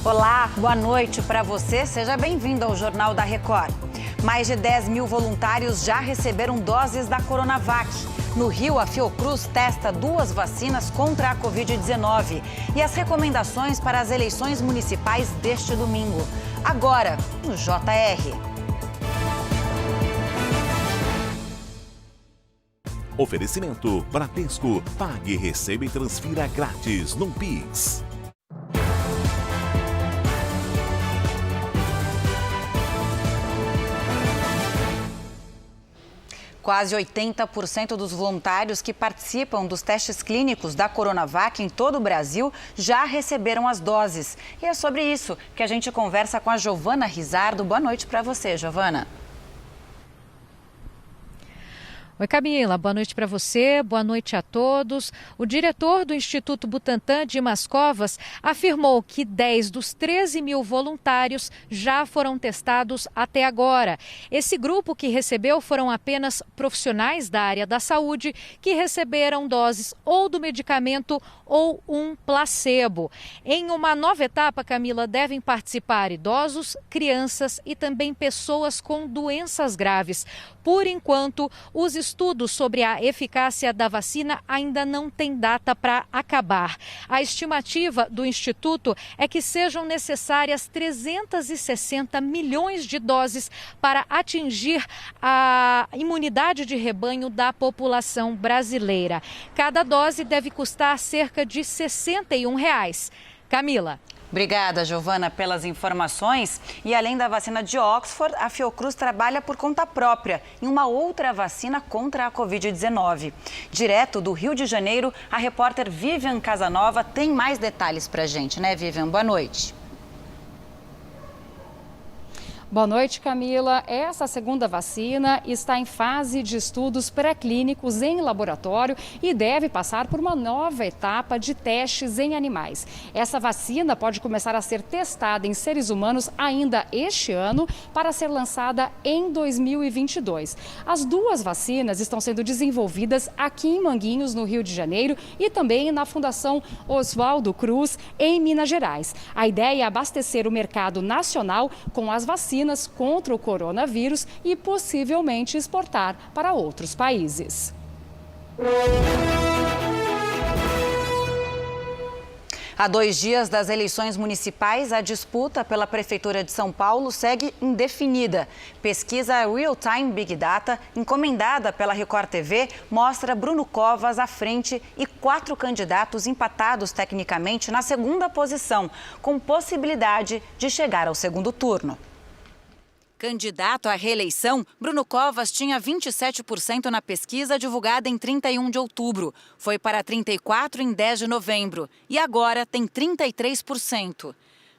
Olá, boa noite para você. Seja bem-vindo ao Jornal da Record. Mais de 10 mil voluntários já receberam doses da Coronavac. No Rio, a Fiocruz testa 2 vacinas contra a Covid-19 e as recomendações para as eleições municipais deste domingo. Agora, no JR. Oferecimento Bradesco. Pague, receba e transfira grátis no Pix. Quase 80% dos voluntários que participam dos testes clínicos da Coronavac em todo o Brasil já receberam as doses. E é sobre isso que a gente conversa com a Giovana Rizardo. Boa noite para você, Giovana. Oi, Camila, boa noite para você, boa noite a todos. O diretor do Instituto Butantan, Dimas Covas, afirmou que 10 dos 13 mil voluntários já foram testados até agora. Esse grupo que recebeu foram apenas profissionais da área da saúde que receberam doses ou do medicamento ou um placebo. Em uma nova etapa, Camila, devem participar idosos, crianças e também pessoas com doenças graves. Por enquanto, os estudos sobre a eficácia da vacina ainda não têm data para acabar. A estimativa do Instituto é que sejam necessárias 360 milhões de doses para atingir a imunidade de rebanho da população brasileira. Cada dose deve custar cerca de R$ 61. Camila. Obrigada, Giovana, pelas informações. E além da vacina de Oxford, a Fiocruz trabalha por conta própria em uma outra vacina contra a Covid-19. Direto do Rio de Janeiro, a repórter Vivian Casanova tem mais detalhes para a gente, né, Vivian? Boa noite. Boa noite, Camila. Essa segunda vacina está em fase de estudos pré-clínicos em laboratório e deve passar por uma nova etapa de testes em animais. Essa vacina pode começar a ser testada em seres humanos ainda este ano para ser lançada em 2022. As 2 vacinas estão sendo desenvolvidas aqui em Manguinhos, no Rio de Janeiro, e também na Fundação Oswaldo Cruz, em Minas Gerais. A ideia é abastecer o mercado nacional com as vacinas contra o coronavírus e possivelmente exportar para outros países. Há 2 dias das eleições municipais, a disputa pela Prefeitura de São Paulo segue indefinida. Pesquisa Real Time Big Data, encomendada pela Record TV, mostra Bruno Covas à frente e 4 candidatos empatados tecnicamente na segunda posição, com possibilidade de chegar ao segundo turno. Candidato à reeleição, Bruno Covas tinha 27% na pesquisa divulgada em 31 de outubro. Foi para 34% em 10 de novembro e agora tem 33%.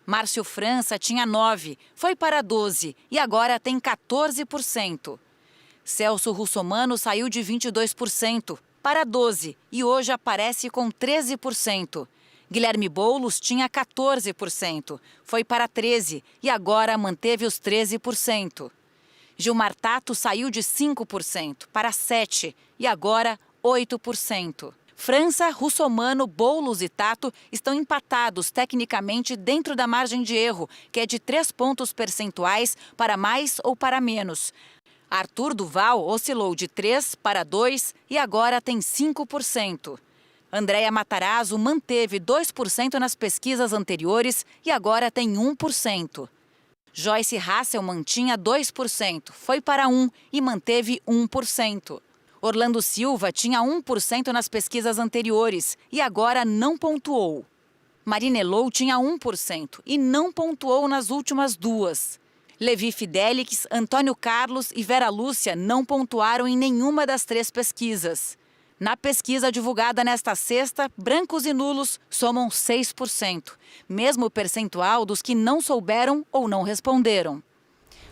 Márcio França tinha 9%, foi para 12% e agora tem 14%. Celso Russomano saiu de 22% para 12% e hoje aparece com 13%. Guilherme Boulos tinha 14%, foi para 13% e agora manteve os 13%. Gilmar Tato saiu de 5% para 7% e agora 8%. França, Russomano, Boulos e Tato estão empatados tecnicamente dentro da margem de erro, que é de 3 pontos percentuais para mais ou para menos. Arthur Duval oscilou de 3% para 2% e agora tem 5%. Andréia Matarazzo manteve 2% nas pesquisas anteriores e agora tem 1%. Joyce Hasselmann tinha 2%, foi para 1% e manteve 1%. Orlando Silva tinha 1% nas pesquisas anteriores e agora não pontuou. Marina Elou tinha 1% e não pontuou nas últimas 2. Levi Fidelix, Antônio Carlos e Vera Lúcia não pontuaram em nenhuma das 3 pesquisas. Na pesquisa divulgada nesta sexta, brancos e nulos somam 6%, mesmo percentual dos que não souberam ou não responderam.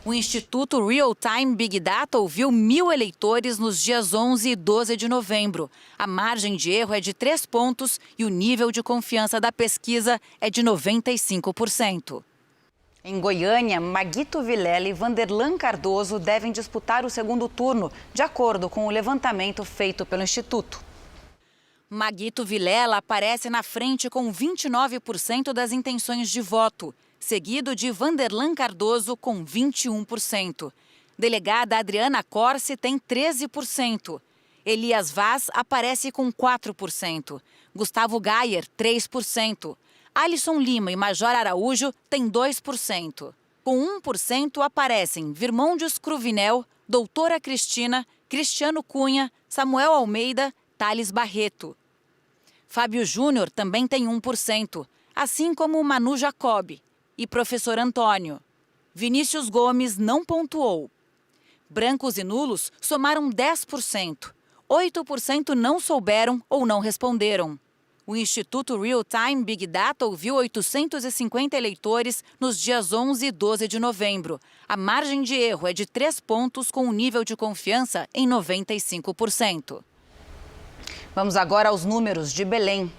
O Instituto Real Time Big Data ouviu 1.000 eleitores nos dias 11 e 12 de novembro. A margem de erro é de 3 pontos e o nível de confiança da pesquisa é de 95%. Em Goiânia, Maguito Vilela e Vanderlan Cardoso devem disputar o segundo turno, de acordo com o levantamento feito pelo Instituto. Maguito Vilela aparece na frente com 29% das intenções de voto. seguido de Vanderlan Cardoso com 21%. Delegada Adriana Corse tem 13%. Elias Vaz aparece com 4%. Gustavo Gayer, 3%. Alisson Lima e Major Araújo têm 2%. Com 1% aparecem Virmondios Cruvinel, Doutora Cristina, Cristiano Cunha, Samuel Almeida, Thales Barreto. Fábio Júnior também tem 1%, assim como Manu Jacob e Professor Antônio. Vinícius Gomes não pontuou. Brancos e nulos somaram 10%. 8% não souberam ou não responderam. O Instituto Real Time Big Data ouviu 850 eleitores nos dias 11 e 12 de novembro. A margem de erro é de 3 pontos, com um nível de confiança em 95%. Vamos agora aos números de Belém.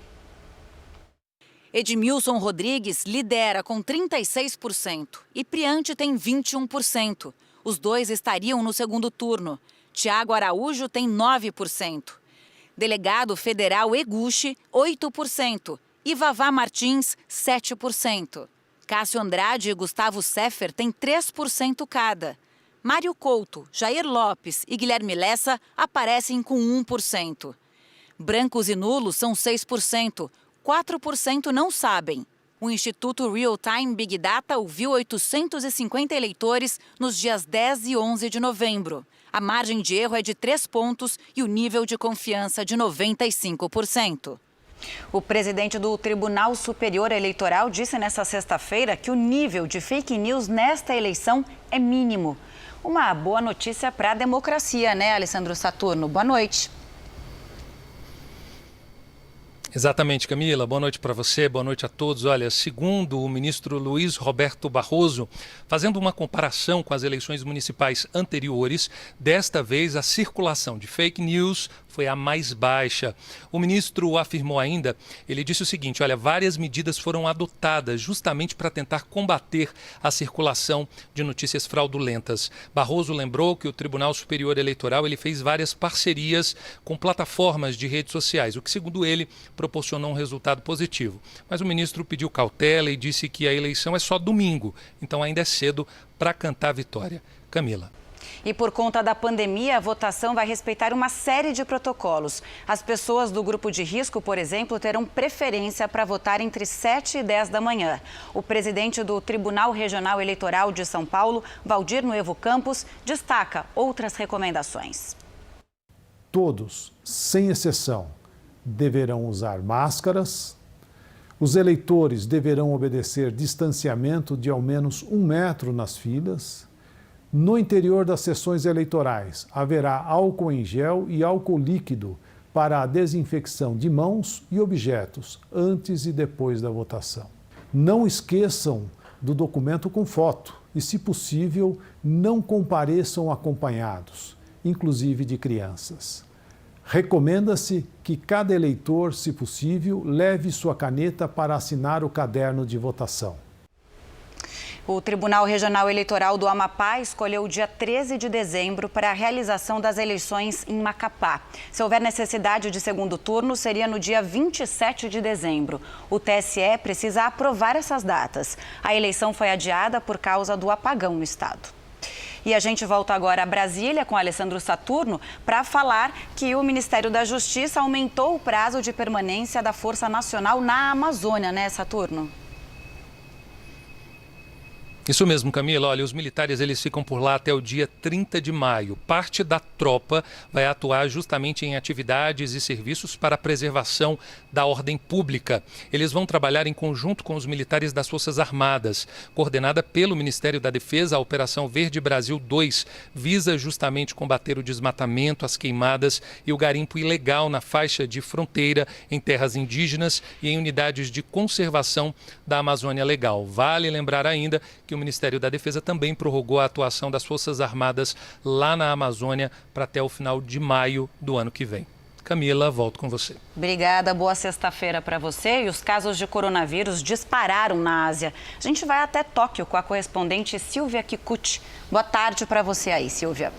Edmilson Rodrigues lidera com 36% e Priante tem 21%. Os dois estariam no segundo turno. Tiago Araújo tem 9%. Delegado Federal Eguchi, 8%. E Vavá Martins, 7%. Cássio Andrade e Gustavo Seffer têm 3% cada. Mário Couto, Jair Lopes e Guilherme Lessa aparecem com 1%. Brancos e nulos são 6%. 4% não sabem. O Instituto Real Time Big Data ouviu 850 eleitores nos dias 10 e 11 de novembro. A margem de erro é de 3 pontos e o nível de confiança de 95%. O presidente do Tribunal Superior Eleitoral disse nesta sexta-feira que o nível de fake news nesta eleição é mínimo. Uma boa notícia para a democracia, né, Alessandro Saturno? Boa noite. Exatamente, Camila. Boa noite para você, boa noite a todos. Olha, segundo o ministro Luiz Roberto Barroso, fazendo uma comparação com as eleições municipais anteriores, desta vez a circulação de fake news foi a mais baixa. O ministro afirmou ainda, ele disse o seguinte, olha, várias medidas foram adotadas justamente para tentar combater a circulação de notícias fraudulentas. Barroso lembrou que o Tribunal Superior Eleitoral ele fez várias parcerias com plataformas de redes sociais, o que, segundo ele, proporcionou um resultado positivo. Mas o ministro pediu cautela e disse que a eleição é só domingo, então ainda é cedo para cantar a vitória. Camila. E por conta da pandemia, a votação vai respeitar uma série de protocolos. As pessoas do grupo de risco, por exemplo, terão preferência para votar entre 7 e 10 da manhã. O presidente do Tribunal Regional Eleitoral de São Paulo, Valdir Nuevo Campos, destaca outras recomendações. Todos, sem exceção, deverão usar máscaras. Os eleitores deverão obedecer distanciamento de ao menos 1 metro nas filas. No interior das sessões eleitorais, haverá álcool em gel e álcool líquido para a desinfecção de mãos e objetos antes e depois da votação. Não esqueçam do documento com foto e, se possível, não compareçam acompanhados, inclusive de crianças. Recomenda-se que cada eleitor, se possível, leve sua caneta para assinar o caderno de votação. O Tribunal Regional Eleitoral do Amapá escolheu o dia 13 de dezembro para a realização das eleições em Macapá. Se houver necessidade de segundo turno, seria no dia 27 de dezembro. O TSE precisa aprovar essas datas. A eleição foi adiada por causa do apagão no estado. E a gente volta agora a Brasília com Alessandro Saturno para falar que o Ministério da Justiça aumentou o prazo de permanência da Força Nacional na Amazônia, né, Saturno? Isso mesmo, Camila. Olha, os militares eles ficam por lá até o dia 30 de maio. Parte da tropa vai atuar justamente em atividades e serviços para a preservação da ordem pública. Eles vão trabalhar em conjunto com os militares das Forças Armadas. Coordenada pelo Ministério da Defesa, a Operação Verde Brasil 2 visa justamente combater o desmatamento, as queimadas e o garimpo ilegal na faixa de fronteira em terras indígenas e em unidades de conservação da Amazônia Legal. Vale lembrar ainda que o Ministério da Defesa também prorrogou a atuação das Forças Armadas lá na Amazônia para até o final de maio do ano que vem. Camila, volto com você. Obrigada, boa sexta-feira para você. E os casos de coronavírus dispararam na Ásia. A gente vai até Tóquio com a correspondente Silvia Kikuchi. Boa tarde para você aí, Silvia.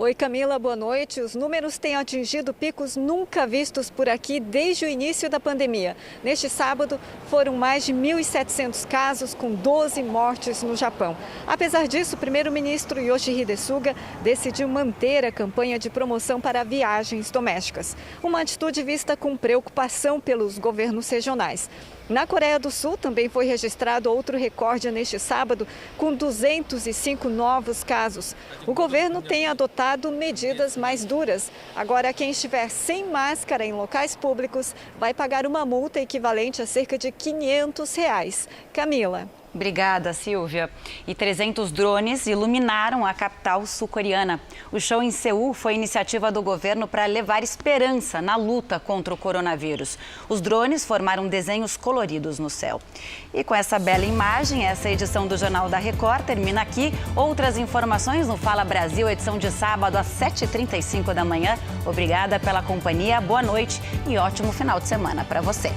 Oi, Camila, boa noite. Os números têm atingido picos nunca vistos por aqui desde o início da pandemia. Neste sábado, foram mais de 1.700 casos, com 12 mortes no Japão. Apesar disso, o primeiro-ministro Yoshihide Suga decidiu manter a campanha de promoção para viagens domésticas. Uma atitude vista com preocupação pelos governos regionais. Na Coreia do Sul também foi registrado outro recorde neste sábado, com 205 novos casos. O governo tem adotado medidas mais duras. Agora, quem estiver sem máscara em locais públicos vai pagar uma multa equivalente a cerca de R$500. Camila. Obrigada, Silvia. E 300 drones iluminaram a capital sul-coreana. O show em Seul foi iniciativa do governo para levar esperança na luta contra o coronavírus. Os drones formaram desenhos coloridos no céu. E com essa bela imagem, essa edição do Jornal da Record termina aqui. Outras informações no Fala Brasil, edição de sábado às 7h35 da manhã. Obrigada pela companhia, boa noite e ótimo final de semana para você.